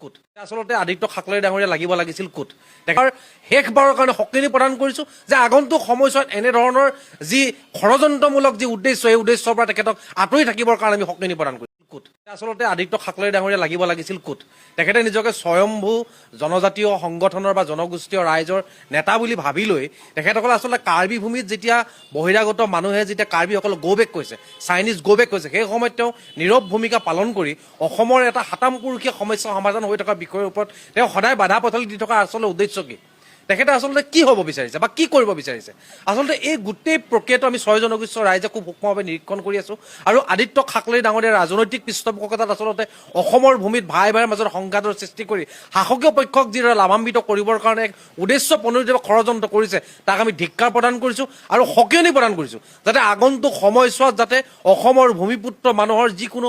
coat আসলতে আদিত্য খাকলৈ ডাঙৰীয়া লাগিব লাগিছিল কোট তেখেতৰ শেষবাৰৰ কাৰণে শক্তিনি প্ৰদান কৰিছো যে আগন্তুক সময়ছোৱাত এনেধৰণৰ যি ষড়যন্ত্ৰমূলক যি উদ্দেশ্য এই উদ্দেশ্যৰ পৰা তেখেতক আঁতৰি থাকিবৰ কাৰণে আমি শক্তিনি প্ৰদান কৰিছো কোট আসলতে আদিত্য খাকলৈ ডাঙৰীয়া লাগিব লাগিছিল কোট তেখেতে নিজকে স্বয়ম্ভূ জনজাতীয় সংগঠনৰ বা জনগোষ্ঠীয় ৰাইজৰ নেতা বুলি ভাবি লৈ তেখেতসকলে আচলতে কাৰ্বি ভূমিত যেতিয়া বহিৰাগত মানুহে যেতিয়া কাৰ্বিসকলক গো বেক কৈছে চাইনিজ গো বেক কৈছে সেই সময়ত তেওঁ নীৰৱ ভূমিকা পালন কৰি অসমৰ এটা সাতামপুৰুষীয়া সমস্যা সমাধান হৈ থকা বিষয়ৰ ওপৰত তেওঁ সদায় বাধা পথালি দি থকা আচলতে উদ্দেশ্য কি তেখেতে আচলতে কি হ'ব বিচাৰিছে বা কি কৰিব বিচাৰিছে আচলতে এই গোটেই প্ৰক্ৰিয়াটো আমি ছয় জনগোষ্ঠীয় ৰাইজে খুব সূক্ষ্মভাৱে নিৰীক্ষণ কৰি আছো আৰু আদিত্য খাকলৈ ডাঙৰীয়াৰ ৰাজনৈতিক পৃষ্ঠপোষকতাত আচলতে অসমৰ ভূমিত ভাই ভাইৰ মাজত সংঘাতৰ সৃষ্টি কৰি শাসকীয় পক্ষক যিদৰে লাভান্বিত কৰিবৰ কাৰণে এক উদ্দেশ্য প্ৰণোদিত ষড়যন্ত্ৰ কৰিছে তাক আমি ধিক্কাৰ প্ৰদান কৰিছো আৰু সকিয়নি প্ৰদান কৰিছো যাতে আগন্তুক সময়ছোৱাত যাতে অসমৰ ভূমিপুত্ৰ মানুহৰ যিকোনো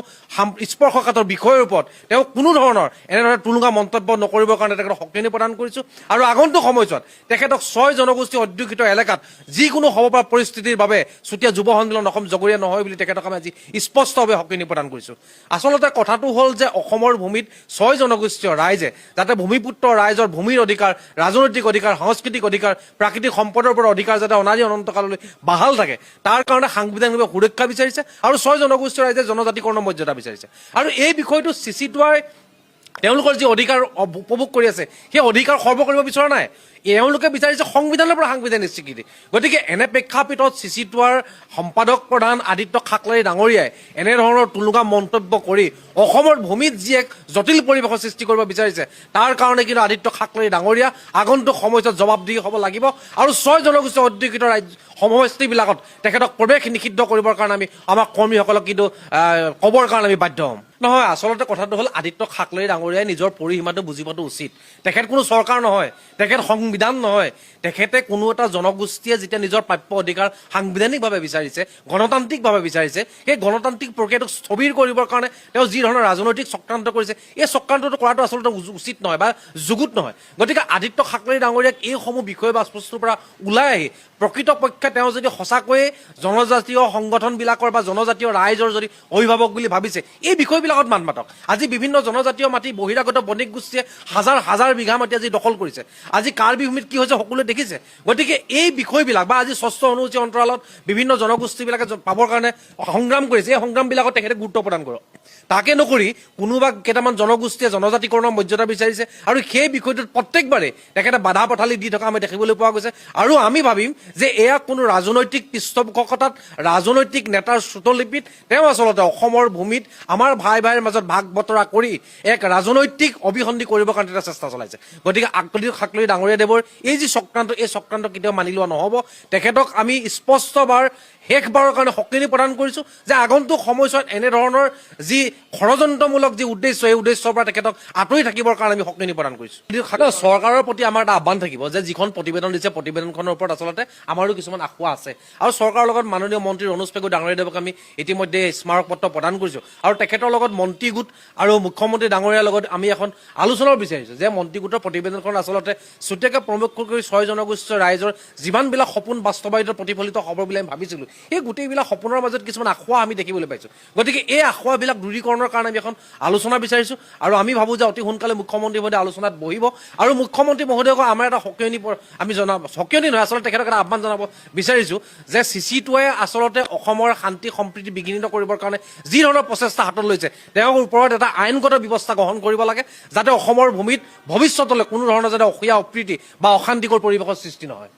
স্পৰ্শকাতৰ বিষয়ৰ ওপৰত তেওঁ কোনো ধৰণৰ এনেধৰণৰ তুলুঙা মন্তব্য নকৰিবৰ কাৰণে তেখেতক সকিয়নি প্ৰদান কৰিছো আৰু আগন্তুক সময়ছোৱাত তেখেতক ছয় জনগোষ্ঠী অধ্যুষিত এলেকাত যিকোনো হ'ব পৰা পৰিস্থিতিৰ বাবে চুতীয়া যুৱ সন্মিলন অসম জগৰীয়া নহয় বুলি তেখেতক আমি আজি স্পষ্টভাৱে সকিয়নি প্ৰদান কৰিছো আচলতে কথাটো হ'ল যে অসমৰ ভূমিত ছয় জনগোষ্ঠীয় ৰাইজে যাতে ভূমিপুত্ৰ ৰাইজৰ ভূমিৰ অধিকাৰ ৰাজনৈতিক অধিকাৰ সাংস্কৃতিক অধিকাৰ প্ৰাকৃতিক সম্পদৰ পৰা অধিকাৰ যাতে অনাদি অনন্তকাললৈ বাহাল থাকে তাৰ কাৰণে সাংবিধানিকভাৱে সুৰক্ষা বিচাৰিছে আৰু ছয় জনগোষ্ঠীয় ৰাইজে জনজাতিকৰণৰ মৰ্যাদা বিচাৰিছে আৰু এই বিষয়টো চিচিটোৱাই তেওঁলোকৰ যি অধিকাৰ উপভোগ কৰি আছে সেই অধিকাৰ সৰ্ব কৰিব বিচৰা নাই এওঁলোকে বিচাৰিছে সংবিধানৰ পৰা সাংবিধানিক স্বীকৃতি গতিকে এনে প্ৰেক্ষাপটত চিচিটোৱাৰ সম্পাদক প্ৰধান আদিত্য খাকলৈ ডাঙৰীয়াই এনেধৰণৰ তুলুঙা মন্তব্য কৰি অসমৰ ভূমিত যি এক জটিল পৰিৱেশৰ সৃষ্টি কৰিব বিচাৰিছে তাৰ কাৰণে কিন্তু আদিত্য খাকলৈ ডাঙৰীয়া আগন্তুক সময়ছোৱাত জবাবদিহি হ'ব লাগিব আৰু ছয় জনগোষ্ঠী অধ্যুষিত ৰাজ্য সমষ্টিবিলাকত তেখেতক প্ৰৱেশ নিষিদ্ধ কৰিবৰ কাৰণে আমি আমাৰ কৰ্মীসকলক কিন্তু ক'বৰ কাৰণে আমি বাধ্য হ'ম নহয় আচলতে কথাটো হ'ল আদিত্য খাকলৈ ডাঙৰীয়াই নিজৰ পৰিসীমাটো বুজি পোৱাটো উচিত তেখেত কোনো চৰকাৰ নহয় তেখেত সংবিধান নহয় তেখেতে কোনো এটা জনগোষ্ঠীয়ে যেতিয়া নিজৰ প্ৰাপ্য অধিকাৰ সাংবিধানিকভাৱে বিচাৰিছে গণতান্ত্ৰিকভাৱে বিচাৰিছে সেই গণতান্ত্ৰিক প্ৰক্ৰিয়াটোক স্থবিৰ কৰিবৰ কাৰণে তেওঁ যি ধৰণৰ ৰাজনৈতিক চক্ৰান্ত কৰিছে এই চক্ৰান্তটো কৰাটো আচলতে উচিত নহয় বা যুগুত নহয় গতিকে আদিত্য খাকলৈ ডাঙৰীয়াক এইসমূহ বিষয় বা বস্তুৰ পৰা ওলাই আহি প্ৰকৃতপক্ষে তেওঁ যদি সঁচাকৈয়ে জনজাতীয় সংগঠনবিলাকৰ বা জনজাতীয় ৰাইজৰ যদি অভিভাৱক বুলি ভাবিছে এই বিষয়বিলাকত মান মাতক আজি বিভিন্ন জনজাতীয় মাটি বহিৰাগত বণিক গোষ্ঠীয়ে হাজাৰ হাজাৰ বিঘা মাটি আজি দখল কৰিছে আজি কাৰ্বি ভূমিত কি হৈছে সকলোৱে দেখিছে গতিকে এই বিষয়বিলাক বা আজি ষষ্ঠ অনুসূচী অন্তৰালত বিভিন্ন জনগোষ্ঠীবিলাকে পাবৰ কাৰণে সংগ্ৰাম কৰিছে এই সংগ্ৰামবিলাকত তেখেতে গুৰুত্ব প্ৰদান কৰক তাকে নকৰি কোনোবা কেইটামান জনগোষ্ঠীয়ে জনজাতিকৰণৰ মৰ্যাদা বিচাৰিছে আৰু সেই বিষয়টোত প্ৰত্যেকবাৰে তেখেতে বাধা পথালি দি থকা আমি দেখিবলৈ পোৱা গৈছে আৰু আমি ভাবিম যে এয়া কোনো ৰাজনৈতিক পৃষ্ঠপোষকতাত ৰাজনৈতিক নেতাৰ শ্ৰুতলিপিত তেওঁ আচলতে অসমৰ ভূমিত আমাৰ ভাই ভাইৰ মাজত ভাগ বতৰা কৰি এক ৰাজনৈতিক অভিসন্ধি কৰিবৰ কাৰণে এটা চেষ্টা চলাইছে গতিকে আদিত্য খাকলৈ ডাঙৰীয়াদেৱৰ এই যি চক্ৰান্ত এই চক্ৰান্ত কেতিয়াও মানি লোৱা নহ'ব তেখেতক আমি স্পষ্টবাৰ শেষবাৰৰ কাৰণে শক্তিনি প্ৰদান কৰিছো যে আগন্তুক সময়ছোৱাত এনেধৰণৰ যি ষড়যন্ত্ৰমূলক যি উদ্দেশ্য এই উদ্দেশ্যৰ পৰা তেখেতক আঁতৰি থাকিবৰ কাৰণে আমি শক্তিনি প্ৰদান কৰিছো চৰকাৰৰ প্ৰতি আমাৰ এটা আহ্বান থাকিব যে যিখন প্ৰতিবেদন দিছে প্ৰতিবেদনখনৰ ওপৰত আচলতে আমাৰো কিছুমান আশা আছে আৰু চৰকাৰৰ লগত মাননীয় মন্ত্ৰী ৰণোজ পেগু ডাঙৰীয়াদেৱক আমি ইতিমধ্যে স্মাৰক পত্ৰ প্ৰদান কৰিছো আৰু তেখেতৰ লগত মন্ত্ৰী গোট আৰু মুখ্যমন্ত্ৰী ডাঙৰীয়াৰ লগত আমি এখন আলোচনাও বিচাৰিছো যে মন্ত্ৰী গোটৰ প্ৰতিবেদনখন আচলতে চুতীয়াকৈ প্ৰমুখ কৰি ছয় জনগোষ্ঠীয় ৰাইজৰ যিমানবিলাক সপোন বাস্তৱায়িত প্ৰতিফলিত হ'ব বুলি আমি ভাবিছিলো এই গোটেইবিলাক সপোনৰ মাজত কিছুমান আশা আমি দেখিবলৈ পাইছো গতিকে এই আশাবিলাক দূৰীকৰণৰ কাৰণে আমি এখন আলোচনা বিচাৰিছো আৰু আমি ভাবো যে অতি সোনকালে মুখ্যমন্ত্ৰী মহোদয় আলোচনাত বহিব আৰু মুখ্যমন্ত্ৰী মহোদয়ক আমাৰ এটা সকিয়নি আমি জনাব সকিয়নি নহয় আচলতে তেখেতক এটা আহ্বান জনাব বিচাৰিছো যে চিচিটোৱে আচলতে অসমৰ শান্তি সম্প্ৰীতি বিঘ্নিত কৰিবৰ কাৰণে যি ধৰণৰ প্ৰচেষ্টা হাতত লৈছে তেওঁৰ ওপৰত এটা আইনগত ব্যৱস্থা গ্ৰহণ কৰিব লাগে যাতে অসমৰ ভূমিত ভৱিষ্যতলৈ কোনো ধৰণৰ যাতে অসূয়া অপ্ৰীতি বা অশান্তিকৰ পৰিৱেশৰ সৃষ্টি নহয়